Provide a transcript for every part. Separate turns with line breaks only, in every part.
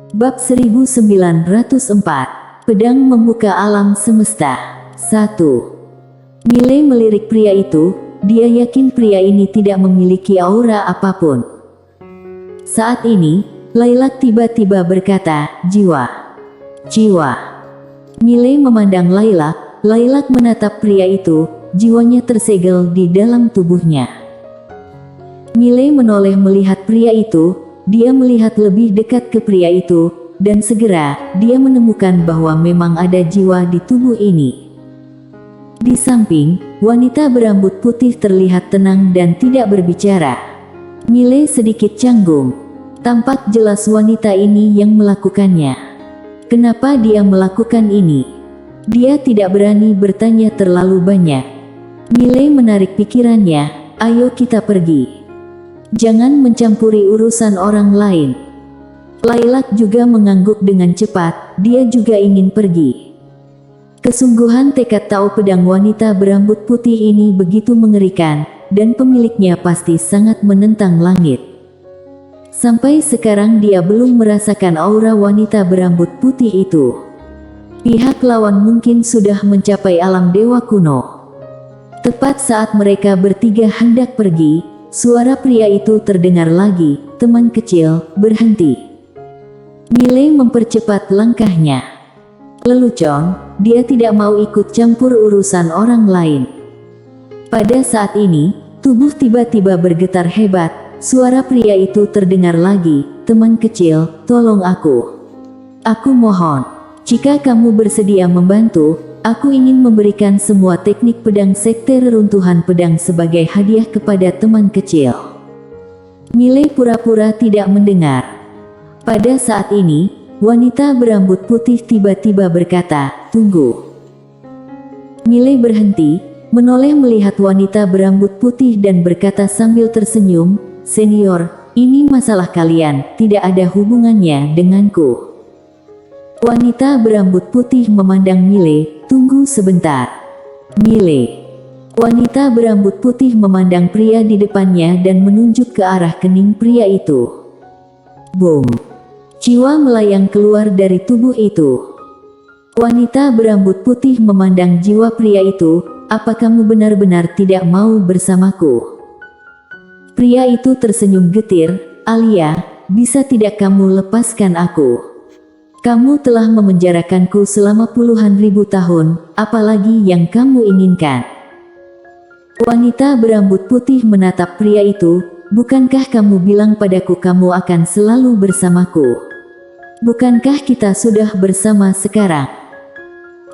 Bab 1904. Pedang membuka alam semesta. 1. Miley melirik pria itu. Dia yakin pria ini tidak memiliki aura apapun. Saat ini, Lailak tiba-tiba berkata, "Jiwa. Jiwa." Miley memandang Lailak. Lailak menatap pria itu. Jiwanya tersegel di dalam tubuhnya. Miley menoleh melihat pria itu. Dia melihat lebih dekat ke pria itu, dan segera, dia menemukan bahwa memang ada jiwa di tubuh ini. Di samping, wanita berambut putih terlihat tenang dan tidak berbicara. Miley sedikit canggung. Tampak jelas wanita ini yang melakukannya. Kenapa dia melakukan ini? Dia tidak berani bertanya terlalu banyak. Miley menarik pikirannya, "Ayo kita pergi. Jangan mencampuri urusan orang lain." Lailak juga mengangguk dengan cepat, dia juga ingin pergi. Kesungguhan tekad tahu pedang wanita berambut putih ini begitu mengerikan, dan pemiliknya pasti sangat menentang langit. Sampai sekarang dia belum merasakan aura wanita berambut putih itu. Pihak lawan mungkin sudah mencapai alam dewa kuno. Tepat saat mereka bertiga hendak pergi, suara pria itu terdengar lagi, "Teman kecil, berhenti." Miley mempercepat langkahnya. Lelucon, dia tidak mau ikut campur urusan orang lain. Pada saat ini, tubuh tiba-tiba bergetar hebat, suara pria itu terdengar lagi, "Teman kecil, tolong aku. Aku mohon, jika kamu bersedia membantu, aku ingin memberikan semua teknik pedang sekte reruntuhan pedang sebagai hadiah kepada teman kecil." Miley pura-pura tidak mendengar. Pada saat ini, wanita berambut putih tiba-tiba berkata, "Tunggu." Miley berhenti, menoleh melihat wanita berambut putih dan berkata sambil tersenyum, "Senior, ini masalah kalian, tidak ada hubungannya denganku." Wanita berambut putih memandang Miley, "Tunggu sebentar." Miley. Wanita berambut putih memandang pria di depannya dan menunjuk ke arah kening pria itu. Boom. Jiwa melayang keluar dari tubuh itu. Wanita berambut putih memandang jiwa pria itu, "Apa kamu benar-benar tidak mau bersamaku?" Pria itu tersenyum getir, "Alia, bisa tidak kamu lepaskan aku? Kamu telah memenjarakanku selama puluhan ribu tahun, apalagi yang kamu inginkan?" Wanita berambut putih menatap pria itu, "Bukankah kamu bilang padaku kamu akan selalu bersamaku? Bukankah kita sudah bersama sekarang?"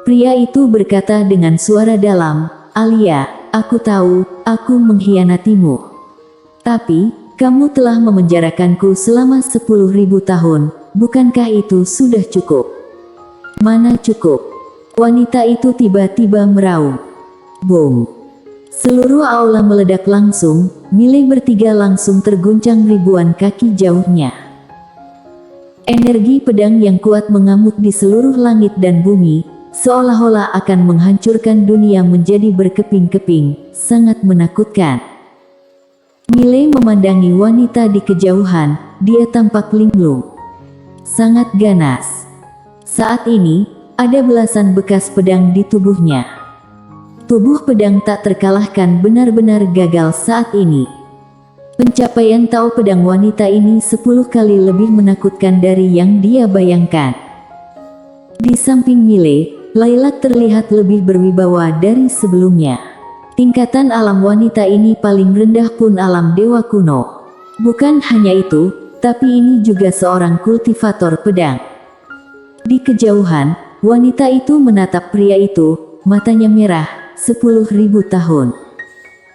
Pria itu berkata dengan suara dalam, "Alia, aku tahu, aku mengkhianatimu. Tapi, kamu telah memenjarakanku selama 10.000 tahun, bukankah itu sudah cukup?" "Mana cukup?" Wanita itu tiba-tiba meraung. Boom. Seluruh aula meledak langsung, Miley bertiga langsung terguncang ribuan kaki jauhnya. Energi pedang yang kuat mengamuk di seluruh langit dan bumi, seolah-olah akan menghancurkan dunia menjadi berkeping-keping, sangat menakutkan. Miley memandangi wanita di kejauhan, dia tampak linglung. Sangat ganas. Saat ini, ada belasan bekas pedang di tubuhnya. Tubuh pedang tak terkalahkan benar-benar gagal saat ini. Pencapaian tahu pedang wanita ini 10 kali lebih menakutkan dari yang dia bayangkan. Di samping Miley, Lailak terlihat lebih berwibawa dari sebelumnya. Tingkatan alam wanita ini paling rendah pun alam dewa kuno. Bukan hanya itu, tapi ini juga seorang kultivator pedang. Di kejauhan, wanita itu menatap pria itu, matanya merah, 10.000 tahun.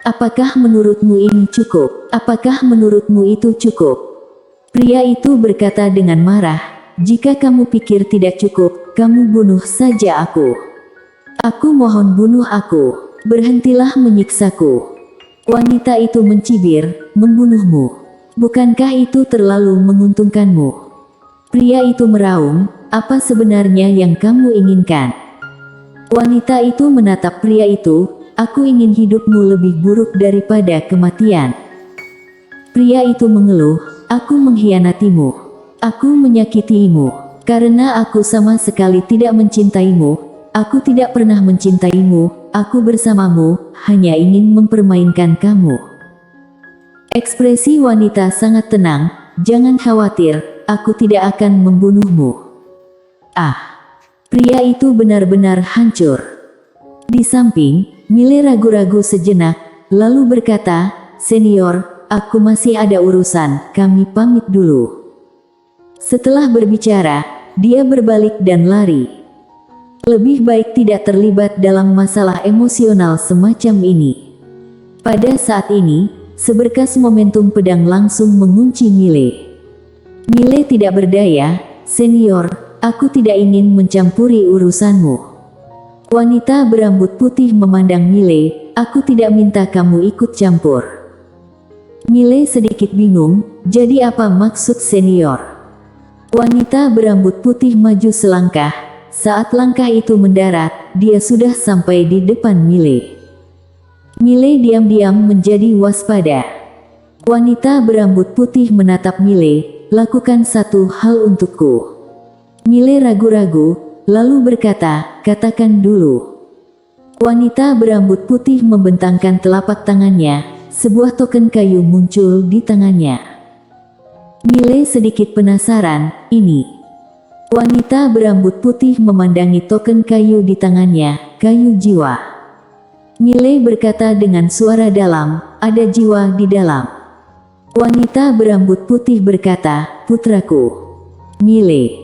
"Apakah menurutmu ini cukup? Apakah menurutmu itu cukup?" Pria itu berkata dengan marah, "Jika kamu pikir tidak cukup, kamu bunuh saja aku. Aku mohon bunuh aku. Berhentilah menyiksaku." Wanita itu mencibir, "Membunuhmu. Bukankah itu terlalu menguntungkanmu?" Pria itu meraung, "Apa sebenarnya yang kamu inginkan?" Wanita itu menatap pria itu, "Aku ingin hidupmu lebih buruk daripada kematian." Pria itu mengeluh, "Aku mengkhianatimu. Aku menyakitimu, karena aku sama sekali tidak mencintaimu. Aku tidak pernah mencintaimu, aku bersamamu, hanya ingin mempermainkan kamu. Ekspresi wanita sangat tenang, jangan khawatir, aku tidak akan membunuhmu. Ah, pria itu benar-benar hancur. Di samping, Mile ragu-ragu sejenak, lalu berkata, "Senior, aku masih ada urusan, kami pamit dulu." Setelah berbicara, dia berbalik dan lari. Lebih baik tidak terlibat dalam masalah emosional semacam ini. Pada saat ini, seberkas momentum pedang langsung mengunci Mile. Mile tidak berdaya, "Senior, aku tidak ingin mencampuri urusanmu." Wanita berambut putih memandang Mile, "Aku tidak minta kamu ikut campur." Mile sedikit bingung, jadi apa maksud senior? Wanita berambut putih maju selangkah. Saat langkah itu mendarat, dia sudah sampai di depan Mile. Mile diam-diam menjadi waspada. Wanita berambut putih menatap Mile, "Lakukan satu hal untukku." Mile ragu-ragu, lalu berkata, "Katakan dulu." Wanita berambut putih membentangkan telapak tangannya, sebuah token kayu muncul di tangannya. Mile sedikit penasaran, ini. Wanita berambut putih memandangi token kayu di tangannya, kayu jiwa. Mile berkata dengan suara dalam, "Ada jiwa di dalam." Wanita berambut putih berkata, "Putraku." Mile.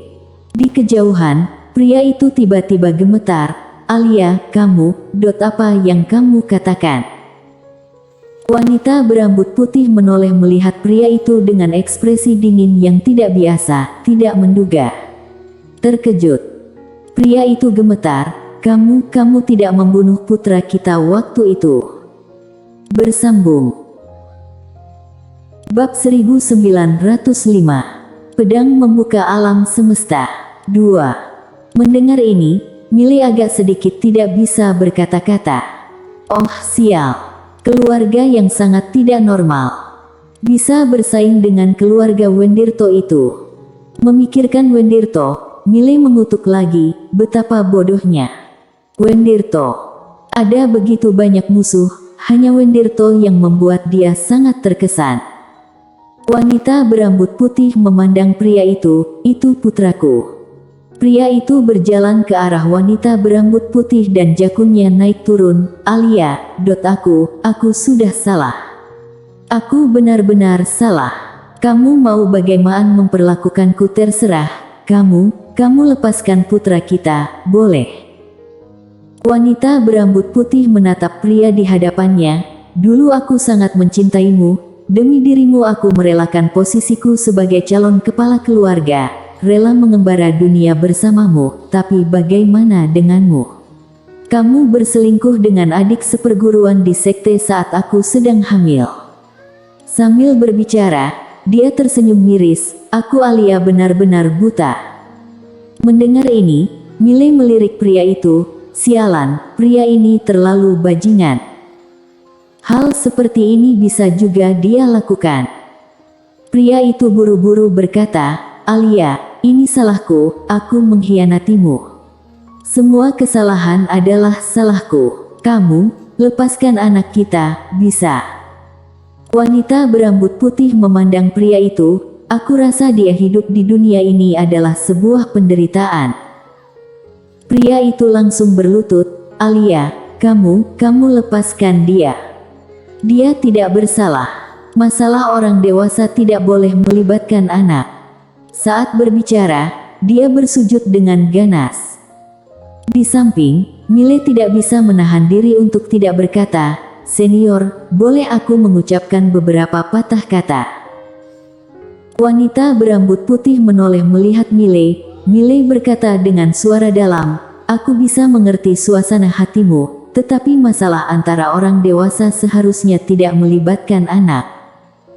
Di kejauhan, pria itu tiba-tiba gemetar, "Alia, kamu, apa yang kamu katakan?" Wanita berambut putih menoleh melihat pria itu dengan ekspresi dingin yang tidak biasa, tidak menduga. Terkejut. Pria itu gemetar, kamu tidak membunuh putra kita waktu itu." Bersambung. Bab 1905. Pedang membuka alam semesta. 2. Mendengar ini, Mile agak sedikit tidak bisa berkata-kata. Oh sial. Keluarga yang sangat tidak normal. Bisa bersaing dengan keluarga Wendirto itu. Memikirkan Wendirto, Mile mengutuk lagi, betapa bodohnya. Wendirto. Ada begitu banyak musuh, hanya Wendirto yang membuat dia sangat terkesan. Wanita berambut putih memandang pria itu putraku. Pria itu berjalan ke arah wanita berambut putih dan jakunnya naik turun, "Alia, aku sudah salah. Aku benar-benar salah. Kamu mau bagaimana memperlakukanku terserah, kamu lepaskan putra kita, boleh." Wanita berambut putih menatap pria di hadapannya, "Dulu aku sangat mencintaimu, demi dirimu aku merelakan posisiku sebagai calon kepala keluarga. Rela mengembara dunia bersamamu, tapi bagaimana denganmu? Kamu berselingkuh dengan adik seperguruan di sekte saat aku sedang hamil." Sambil berbicara, dia tersenyum miris, "Aku Alia benar-benar buta." Mendengar ini, Mile melirik pria itu, sialan, pria ini terlalu bajingan. Hal seperti ini bisa juga dia lakukan. Pria itu buru-buru berkata, "Alia, ini salahku, aku mengkhianatimu. Semua kesalahan adalah salahku. Kamu, lepaskan anak kita, bisa." Wanita berambut putih memandang pria itu, "Aku rasa dia hidup di dunia ini adalah sebuah penderitaan." Pria itu langsung berlutut, "Alia, kamu lepaskan dia. Dia tidak bersalah. Masalah orang dewasa tidak boleh melibatkan anak." Saat berbicara, dia bersujud dengan ganas. Di samping, Mile tidak bisa menahan diri untuk tidak berkata, "Senior, boleh aku mengucapkan beberapa patah kata?" Wanita berambut putih menoleh melihat Mile. Mile berkata dengan suara dalam, "Aku bisa mengerti suasana hatimu, tetapi masalah antara orang dewasa seharusnya tidak melibatkan anak.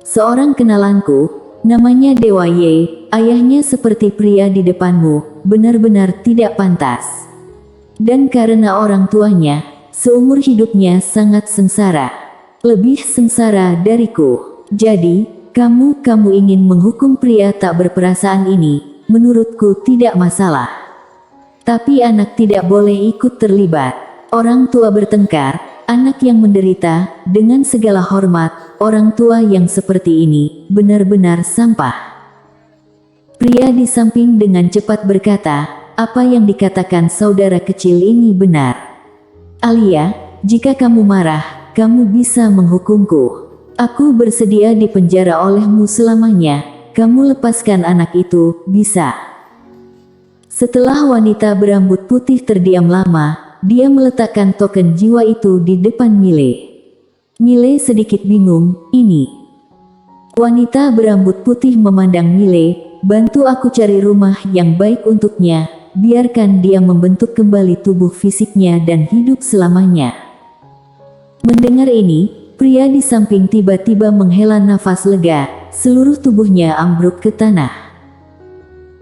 Seorang kenalanku, namanya Dewa Ye, ayahnya seperti pria di depanmu, benar-benar tidak pantas. Dan karena orang tuanya, seumur hidupnya sangat sengsara. Lebih sengsara dariku. Jadi, Kamu ingin menghukum pria tak berperasaan ini, menurutku tidak masalah. Tapi anak tidak boleh ikut terlibat. Orang tua bertengkar, anak yang menderita, dengan segala hormat, orang tua yang seperti ini, benar-benar sampah. Pria di samping dengan cepat berkata, apa yang dikatakan saudara kecil ini benar. Alia, jika kamu marah, kamu bisa menghukumku. Aku bersedia dipenjara olehmu selamanya, kamu lepaskan anak itu, bisa. Setelah wanita berambut putih terdiam lama, dia meletakkan token jiwa itu di depan Mile. Mile sedikit bingung, ini. Wanita berambut putih memandang Mile, bantu aku cari rumah yang baik untuknya, biarkan dia membentuk kembali tubuh fisiknya dan hidup selamanya. Mendengar ini, pria di samping tiba-tiba menghela nafas lega, seluruh tubuhnya ambruk ke tanah.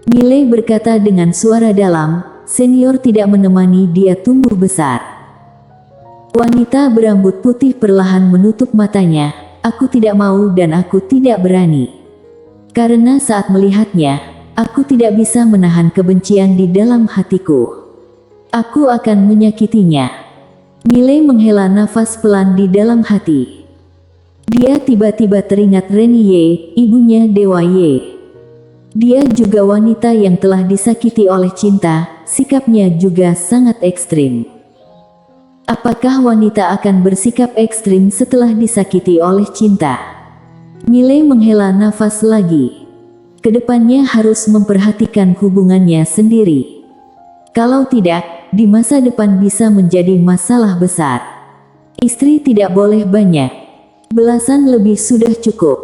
Mile berkata dengan suara dalam, senior tidak menemani dia tumbuh besar. Wanita berambut putih perlahan menutup matanya, aku tidak mau dan aku tidak berani. Karena saat melihatnya, aku tidak bisa menahan kebencian di dalam hatiku. Aku akan menyakitinya. Mile menghela nafas pelan di dalam hati. Dia tiba-tiba teringat Reni Ye, ibunya Dewa Ye. Dia juga wanita yang telah disakiti oleh cinta, sikapnya juga sangat ekstrim. Apakah wanita akan bersikap ekstrim setelah disakiti oleh cinta? Mile menghela nafas lagi. Kedepannya harus memperhatikan hubungannya sendiri. Kalau tidak, di masa depan bisa menjadi masalah besar. Istri tidak boleh banyak. Belasan lebih sudah cukup.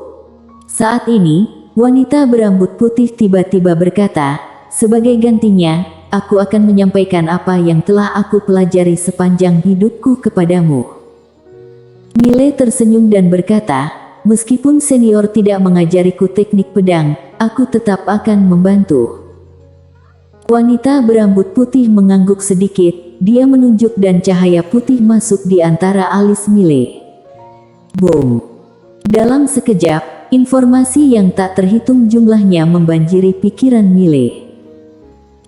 Saat ini, wanita berambut putih tiba-tiba berkata, sebagai gantinya, aku akan menyampaikan apa yang telah aku pelajari sepanjang hidupku kepadamu. Mile tersenyum dan berkata, meskipun senior tidak mengajariku teknik pedang, aku tetap akan membantu. Wanita berambut putih mengangguk sedikit, dia menunjuk dan cahaya putih masuk di antara alis Mile. Boom! Dalam sekejap, informasi yang tak terhitung jumlahnya membanjiri pikiran Mile.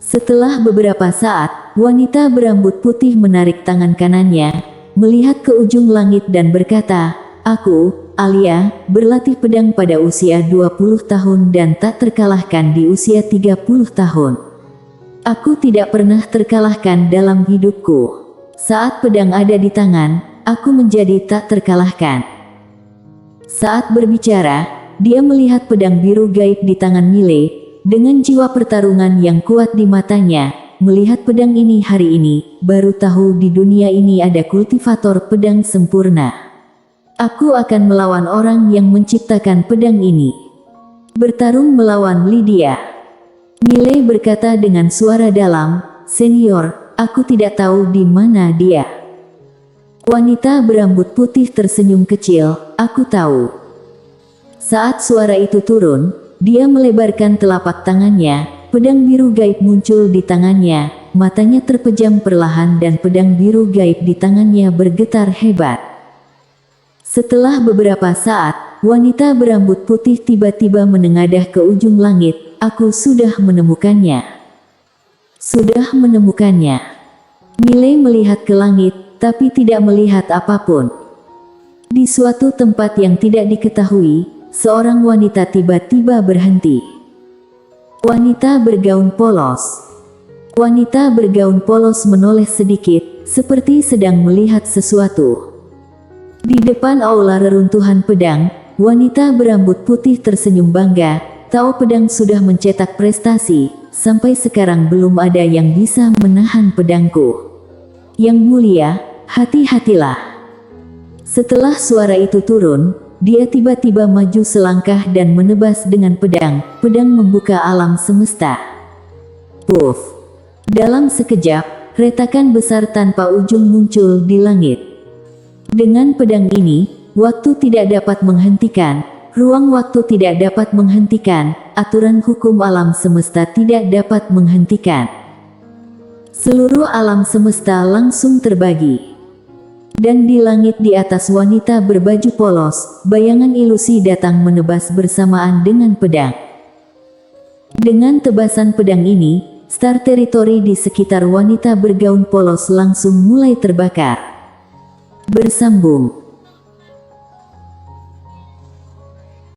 Setelah beberapa saat, wanita berambut putih menarik tangan kanannya, melihat ke ujung langit dan berkata, aku, Alia, berlatih pedang pada usia 20 tahun dan tak terkalahkan di usia 30 tahun. Aku tidak pernah terkalahkan dalam hidupku. Saat pedang ada di tangan, aku menjadi tak terkalahkan. Saat berbicara, dia melihat pedang biru gaib di tangan Mile, dengan jiwa pertarungan yang kuat di matanya. Melihat pedang ini hari ini, baru tahu di dunia ini ada kultivator pedang sempurna. Aku akan melawan orang yang menciptakan pedang ini. Bertarung melawan Lydia. Mile berkata dengan suara dalam, senior, aku tidak tahu di mana dia. Wanita berambut putih tersenyum kecil, aku tahu. Saat suara itu turun, dia melebarkan telapak tangannya, pedang biru gaib muncul di tangannya, matanya terpejam perlahan dan pedang biru gaib di tangannya bergetar hebat. Setelah beberapa saat, wanita berambut putih tiba-tiba menengadah ke ujung langit, aku sudah menemukannya. Sudah menemukannya. Mile melihat ke langit, tapi tidak melihat apapun. Di suatu tempat yang tidak diketahui, seorang wanita tiba-tiba berhenti. Wanita bergaun polos. Wanita bergaun polos menoleh sedikit, seperti sedang melihat sesuatu. Di depan aula reruntuhan pedang, wanita berambut putih tersenyum bangga, tahu pedang sudah mencetak prestasi, sampai sekarang belum ada yang bisa menahan pedangku. Yang mulia, hati-hatilah. Setelah suara itu turun, dia tiba-tiba maju selangkah dan menebas dengan pedang. Pedang membuka alam semesta. Puff! Dalam sekejap, retakan besar tanpa ujung muncul di langit. Dengan pedang ini, waktu tidak dapat menghentikan, ruang waktu tidak dapat menghentikan, aturan hukum alam semesta tidak dapat menghentikan. Seluruh alam semesta langsung terbagi. Dan di langit di atas wanita berbaju polos, bayangan ilusi datang menebas bersamaan dengan pedang. Dengan tebasan pedang ini, star teritori di sekitar wanita bergaun polos langsung mulai terbakar. Bersambung.